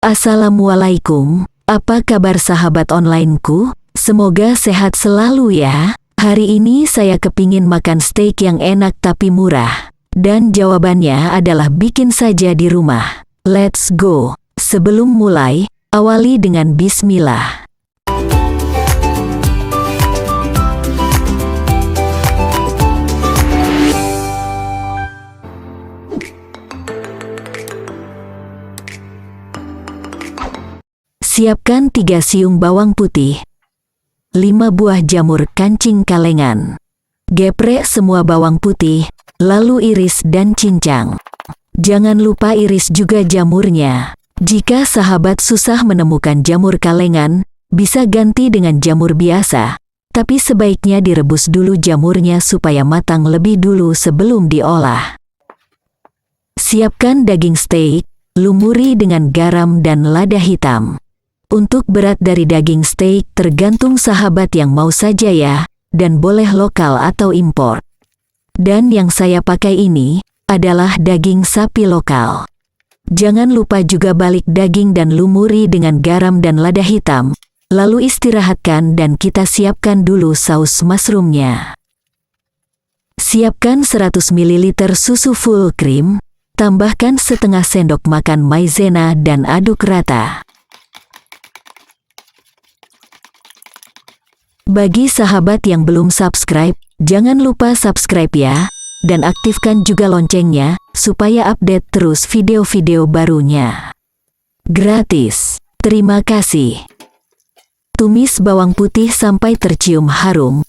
Assalamualaikum, apa kabar sahabat onlineku? Semoga sehat selalu ya. Hari ini saya kepingin makan steak yang enak tapi murah. Dan jawabannya adalah bikin saja di rumah. Let's go. Sebelum mulai, awali dengan bismillah. Siapkan 3 siung bawang putih, 5 buah jamur kancing kalengan. Geprek semua bawang putih, lalu iris dan cincang. Jangan lupa iris juga jamurnya. Jika sahabat susah menemukan jamur kalengan, bisa ganti dengan jamur biasa. Tapi sebaiknya direbus dulu jamurnya supaya matang lebih dulu sebelum diolah. Siapkan daging steak, lumuri dengan garam dan lada hitam. Untuk berat dari daging steak tergantung sahabat yang mau saja ya, dan boleh lokal atau impor. Dan yang saya pakai ini adalah daging sapi lokal. Jangan lupa juga balik daging dan lumuri dengan garam dan lada hitam, lalu istirahatkan dan kita siapkan dulu saus mushroomnya. Siapkan 100 ml susu full cream, tambahkan setengah sendok makan maizena dan aduk rata. Bagi sahabat yang belum subscribe, jangan lupa subscribe ya, dan aktifkan juga loncengnya, supaya update terus video-video barunya. Gratis. Terima kasih. Tumis bawang putih sampai tercium harum.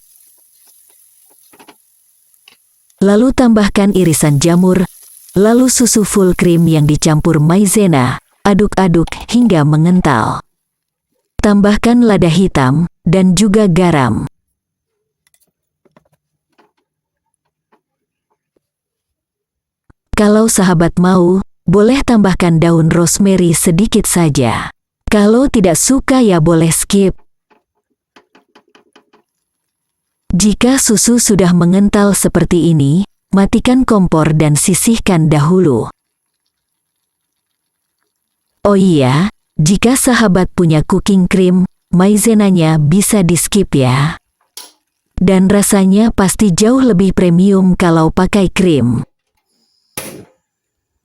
Lalu tambahkan irisan jamur, lalu susu full cream yang dicampur maizena, aduk-aduk hingga mengental. Tambahkan lada hitam, dan juga garam. Kalau sahabat mau, boleh tambahkan daun rosemary sedikit saja. Kalau tidak suka ya boleh skip. Jika susu sudah mengental seperti ini, matikan kompor dan sisihkan dahulu. Oh iya, jika sahabat punya cooking cream, maizenanya bisa di-skip ya. Dan rasanya pasti jauh lebih premium kalau pakai krim.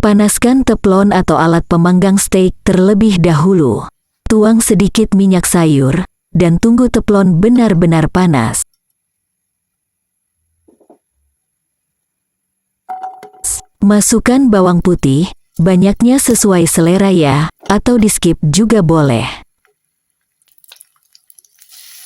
Panaskan teflon atau alat pemanggang steak terlebih dahulu. Tuang sedikit minyak sayur, dan tunggu teflon benar-benar panas. Masukkan bawang putih, banyaknya sesuai selera ya, atau di-skip juga boleh.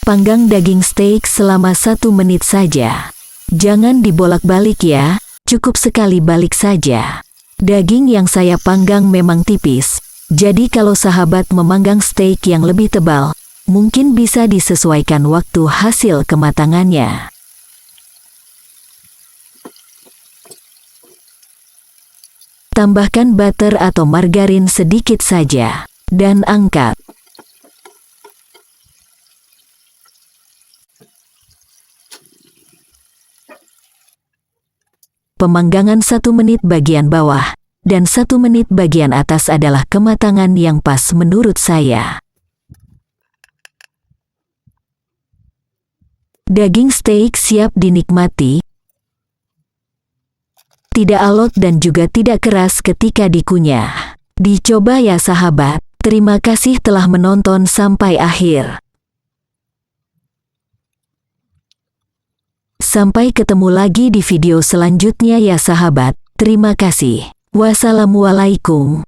Panggang daging steak selama 1 menit saja. Jangan dibolak-balik ya, cukup sekali balik saja. Daging yang saya panggang memang tipis, jadi kalau sahabat memanggang steak yang lebih tebal, mungkin bisa disesuaikan waktu hasil kematangannya. Tambahkan butter atau margarin sedikit saja, dan angkat. Pemanggangan 1 menit bagian bawah, dan 1 menit bagian atas adalah kematangan yang pas menurut saya. Daging steak siap dinikmati. Tidak alot dan juga tidak keras ketika dikunyah. Dicoba ya sahabat. Terima kasih telah menonton sampai akhir. Sampai ketemu lagi di video selanjutnya ya sahabat. Terima kasih. Wassalamualaikum.